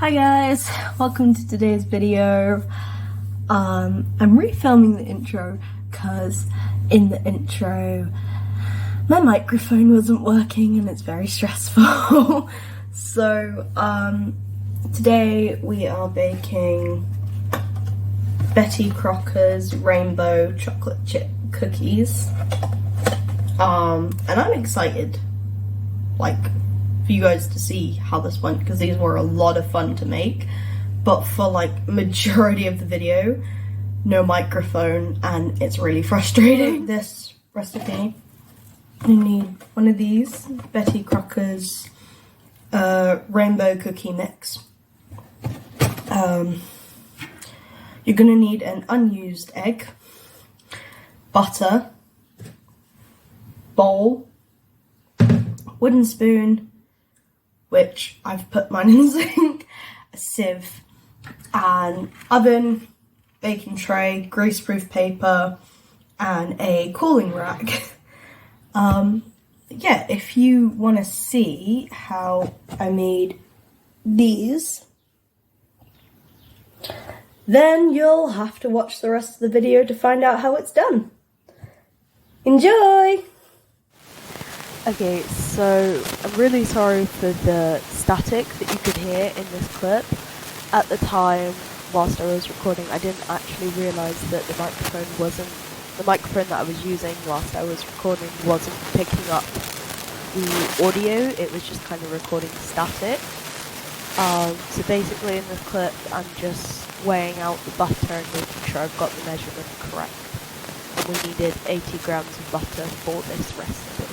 Hi guys, welcome to today's video. I'm refilming the intro because in the intro my microphone wasn't working and it's very stressful. So today we are baking Betty Crocker's rainbow chocolate chip cookies, and I'm excited for you guys to see how this went, because these were a lot of fun to make, but for majority of the video, no microphone, and it's really frustrating. This recipe, you need one of these Betty Crocker's rainbow cookie mix. You're gonna need an unused egg, butter, bowl, wooden spoon, which I've put mine in the sink, a sieve, an oven, baking tray, greaseproof paper, and a cooling rack. Yeah, if you want to see how I made these, then you'll have to watch the rest of the video to find out how it's done. Enjoy! Okay, so I'm really sorry for the static that you could hear in this clip. At the time, whilst I was recording, I didn't actually realise that the microphone that I was using whilst I was recording wasn't picking up the audio, it was just kind of recording static. So basically in this clip, I'm just weighing out the butter and making sure I've got the measurement correct. And we needed 80 grams of butter for this recipe.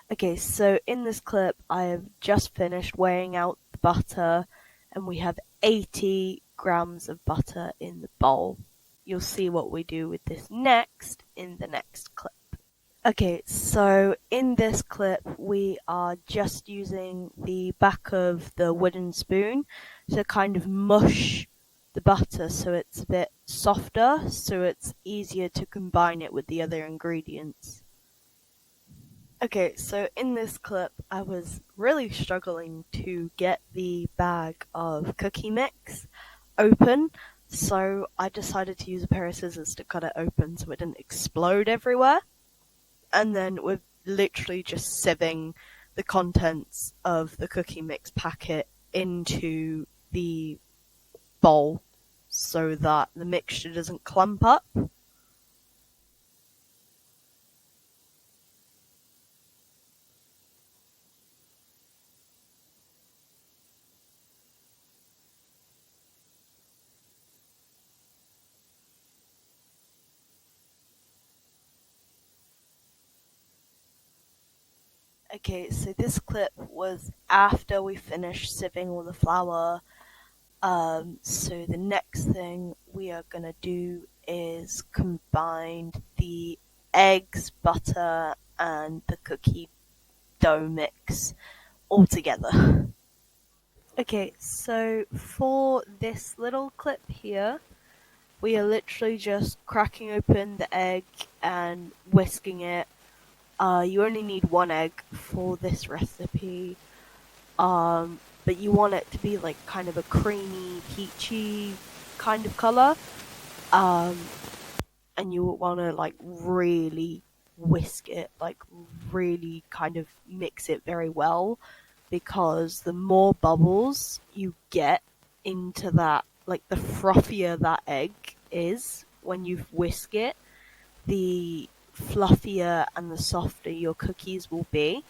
Okay, so in this clip, I have just finished weighing out the butter, and we have 80 grams of butter in the bowl. You'll see what we do with this next in the next clip. Okay, so in this clip, we are just using the back of the wooden spoon to kind of mush the butter so it's a bit softer, so it's easier to combine it with the other ingredients. Okay, so in this clip, I was really struggling to get the bag of cookie mix open, so I decided to use a pair of scissors to cut it open so it didn't explode everywhere. And then we're literally just sieving the contents of the cookie mix packet into the bowl so that the mixture doesn't clump up. Okay, so this clip was after we finished sieving all the flour. So the next thing we are gonna do is combine the eggs, butter, and the cookie dough mix all together. Okay, so for this little clip here, we are literally just cracking open the egg and whisking it. You only need one egg for this recipe, but you want it to be kind of a creamy, peachy kind of color, and you want to really whisk it, really kind of mix it very well, because the more bubbles you get into that, the frothier that egg is when you whisk it, the fluffier and the softer your cookies will be.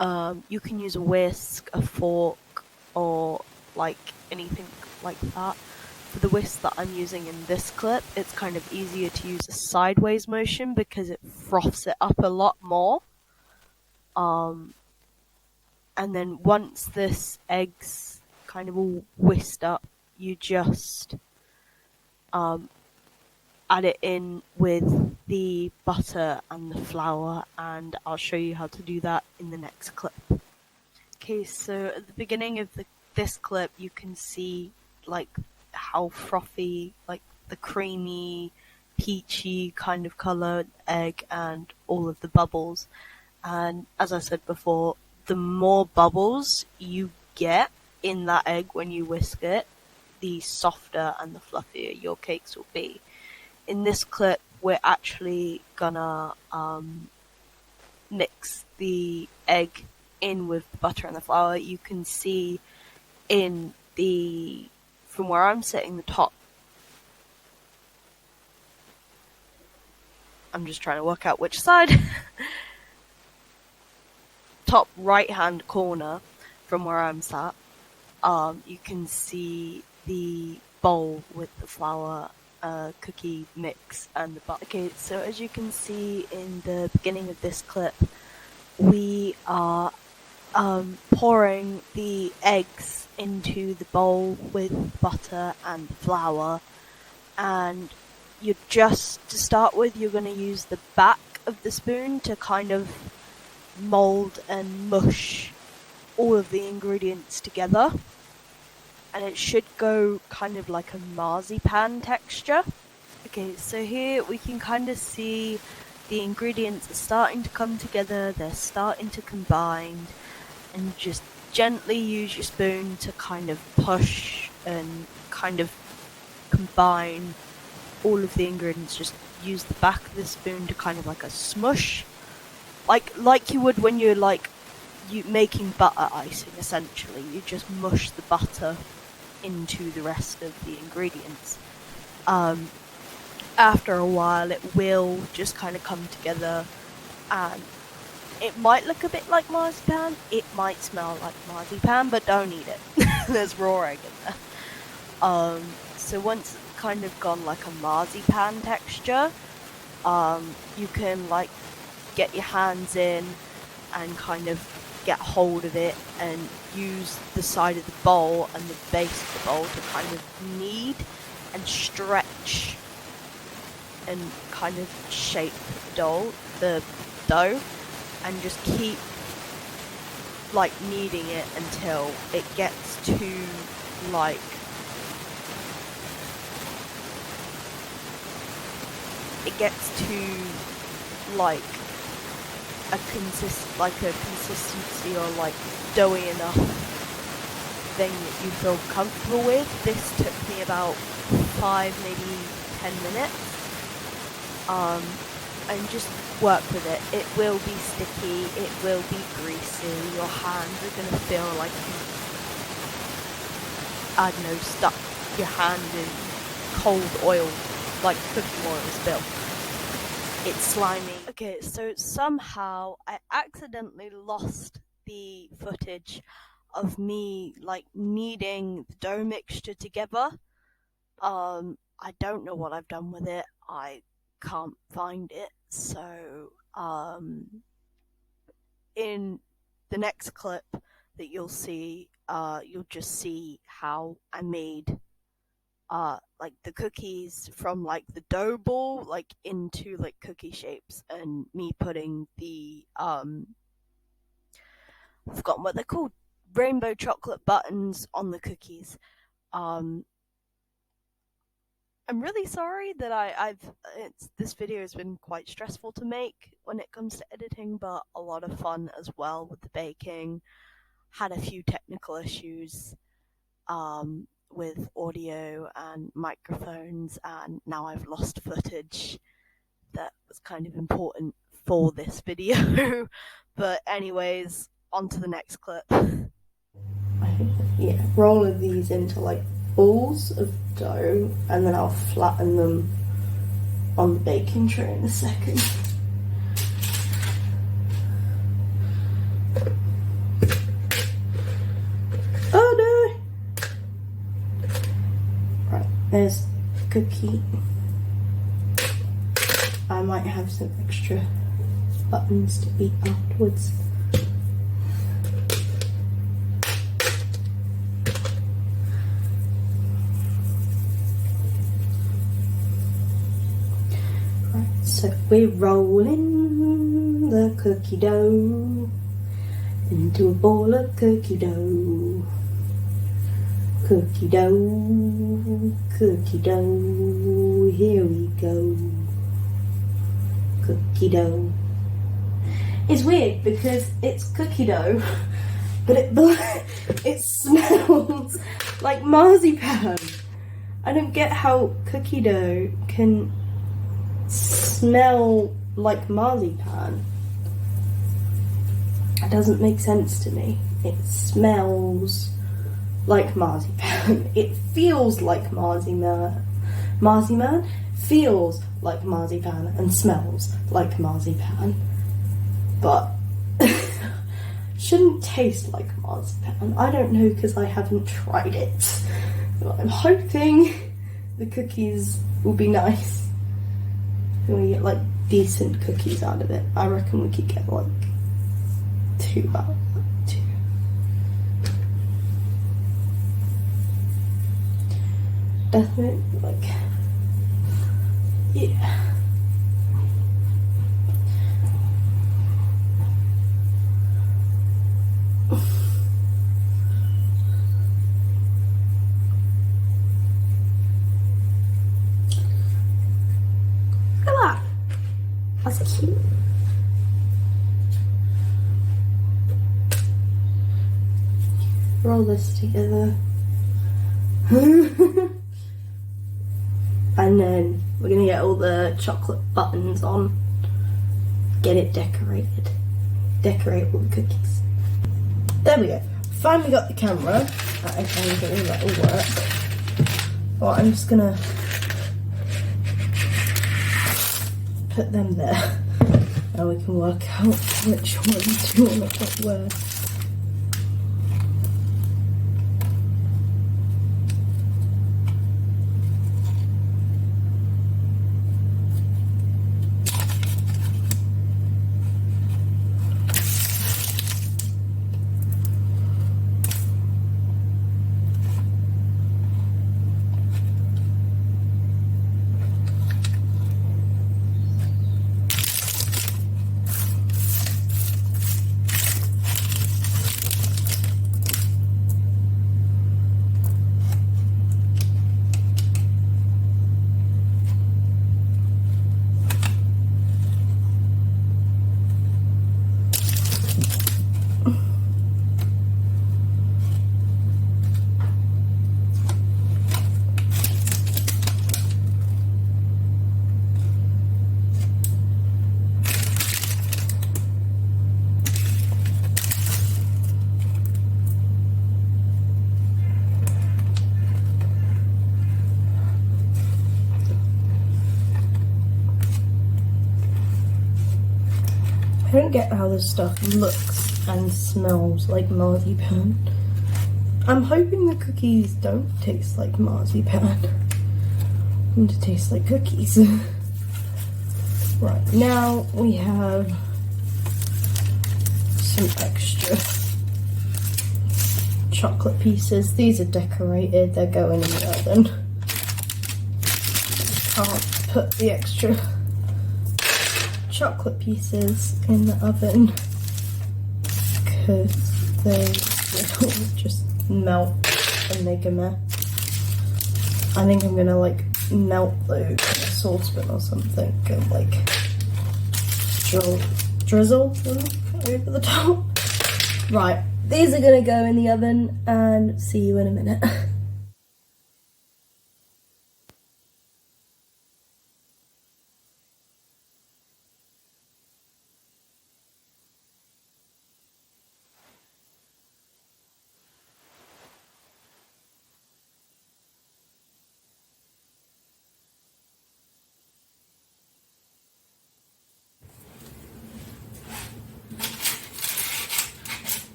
You can use a whisk, a fork, or anything like that. For the whisk that I'm using in this clip, it's kind of easier to use a sideways motion because it froths it up a lot more. And then once this egg's kind of all whisked up, you just add it in with the butter and the flour, and I'll show you how to do that in the next clip. Okay, so at the beginning of this clip, you can see how frothy, the creamy, peachy kind of colored egg and all of the bubbles. And as I said before, the more bubbles you get in that egg when you whisk it, the softer and the fluffier your cakes will be. In this clip, we're actually gonna mix the egg in with the butter and the flour. You can see from where I'm sitting, the top. I'm just trying to work out which side. Top right hand corner from where I'm sat, you can see the bowl with the flour, cookie mix and the butter. Okay, so as you can see in the beginning of this clip, we are pouring the eggs into the bowl with butter and flour, and to start with, you're going to use the back of the spoon to kind of mold and mush all of the ingredients together, and it should go kind of like a marzipan texture. Okay, so here we can kind of see the ingredients are starting to come together, they're starting to combine, and just gently use your spoon to kind of push and kind of combine all of the ingredients. Just use the back of the spoon to kind of like a smush, like you would when you're making butter icing. Essentially, you just mush the butter into the rest of the ingredients. After a while, it will just kind of come together, and it might look a bit like marzipan, it might smell like marzipan, but don't eat it. There's raw egg in there. So once it's kind of gone like a marzipan texture, you can like get your hands in and kind of get hold of it and use the side of the bowl and the base of the bowl to kind of knead and stretch and kind of shape the dough, and just keep like kneading it until it gets to like a consistency or like doughy enough thing that you feel comfortable with. This took me about 5, maybe 10 minutes. And just work with it. It will be sticky, it will be greasy, your hands are going to feel like you, stuck your hand in cold oil, like cooking oil spill. It's slimy. Okay, so somehow I accidentally lost the footage of me like kneading the dough mixture together. I don't know what I've done with it. I can't find it. So in the next clip that you'll see, you'll just see how I made like the cookies from like the dough ball like into like cookie shapes, and me putting the I've forgotten what they're called, rainbow chocolate buttons on the cookies. I'm really sorry that this video has been quite stressful to make when it comes to editing, but a lot of fun as well with the baking. Had a few technical issues with audio and microphones, and now I've lost footage that was kind of important for this video. But anyways, on to the next clip. Yeah, roll these into like balls of dough, and then I'll flatten them on the baking tray in a second. Oh no! Right, there's the cookie. I might have some extra buttons to eat afterwards. So we're rolling the cookie dough into a ball of cookie dough. Cookie dough, cookie dough, here we go. Cookie dough. It's weird because it's cookie dough, but it smells like marzipan. I don't get how cookie dough can smell like marzipan. It doesn't make sense to me. It smells like marzipan. It feels like marzipan. Marzipan feels like marzipan and smells like marzipan. But shouldn't taste like marzipan. I don't know because I haven't tried it. But I'm hoping the cookies will be nice. And we get like decent cookies out of it. I reckon we could get like 2 out of that too. Definitely like, yeah. That's cute. Roll this together. And then we're gonna get all the chocolate buttons on. Get it decorated. Decorate all the cookies. There we go. Finally got the camera. I can get all that will work. Well, I'm just gonna put them there. Now we can work out which ones you want to put where. I don't get how this stuff looks and smells like marzipan. I'm hoping the cookies don't taste like marzipan. And to taste like cookies. Right, now we have some extra chocolate pieces. These are decorated, they're going in the oven. Can't put the extra chocolate pieces in the oven because they will just melt and make a mess. I think I'm gonna like melt those in a saucepan or something and like drizzle them over the top. Right, these are gonna go in the oven and see you in a minute.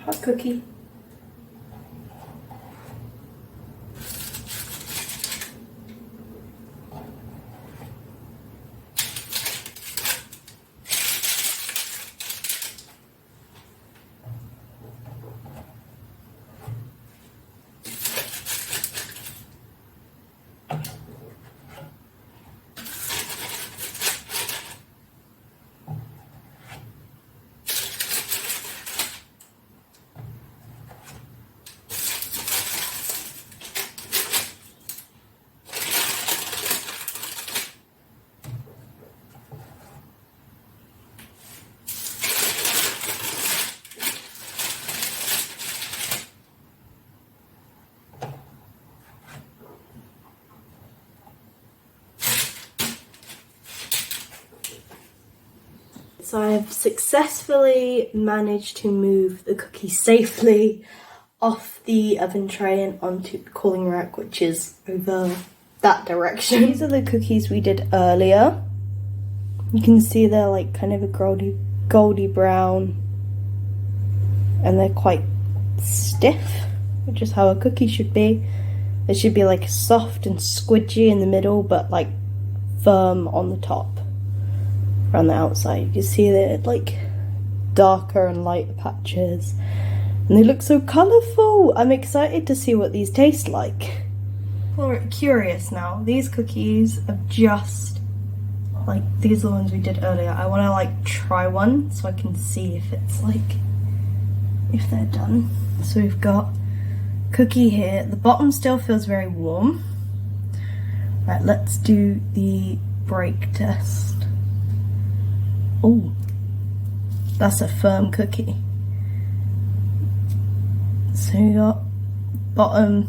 Hot cookie. So I've successfully managed to move the cookie safely off the oven tray and onto the cooling rack, which is over that direction. These are the cookies we did earlier. You can see they're like kind of a goldy brown, and they're quite stiff, which is how a cookie should be. They should be like soft and squidgy in the middle, but like firm on the top. Around the outside, you can see they're like darker and lighter patches, and they look so colourful. I'm excited to see what these taste like. We're curious now. These cookies are just like, these are the ones we did earlier. I want to like try one so I can see if it's like, if they're done. So we've got cookie here. The bottom still feels very warm. Right, let's do the break test. Oh, that's a firm cookie. So you got bottom,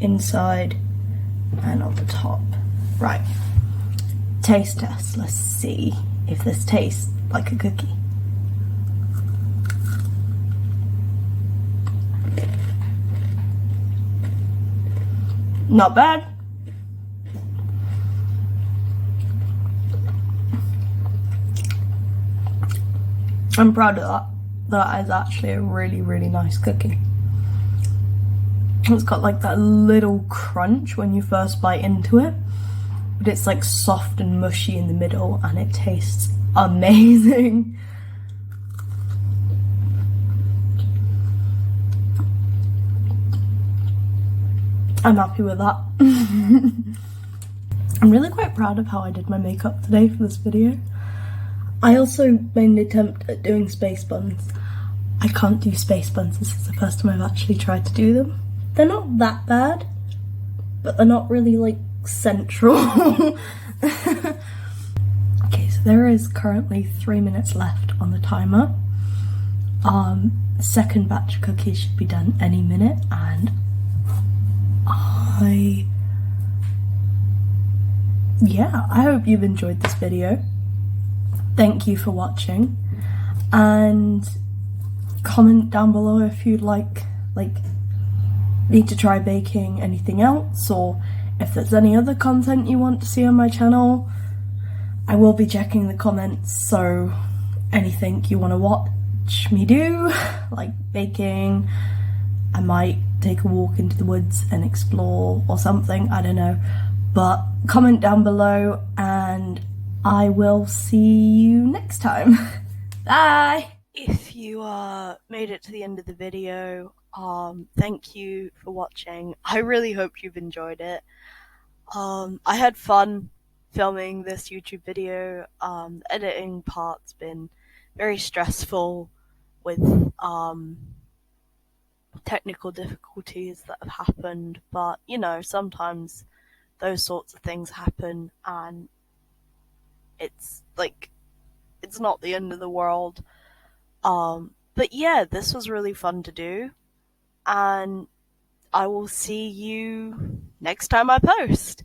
inside, and on the top. Right, taste test. Let's see if this tastes like a cookie. Not bad. I'm proud of that. That is actually a really, really nice cookie. It's got like that little crunch when you first bite into it, but it's like soft and mushy in the middle, and it tastes amazing. I'm happy with that. I'm really quite proud of how I did my makeup today for this video. I also made an attempt at doing space buns. I can't do space buns. This is the first time I've actually tried to do them. They're not that bad, but they're not really like central. Okay, so there is currently 3 minutes left on the timer. Second batch of cookies should be done any minute, and I hope you've enjoyed this video. Thank you for watching, and comment down below if you'd like me to try baking anything else, or if there's any other content you want to see on my channel. I will be checking the comments, so anything you want to watch me do, like baking, I might take a walk into the woods and explore or something, I don't know. But comment down below, and I will see you next time. Bye! If you made it to the end of the video, thank you for watching. I really hope you've enjoyed it. I had fun filming this YouTube video. The editing part's been very stressful with technical difficulties that have happened, but you know, sometimes those sorts of things happen, and it's like, it's not the end of the world. But yeah, this was really fun to do, and I will see you next time I post.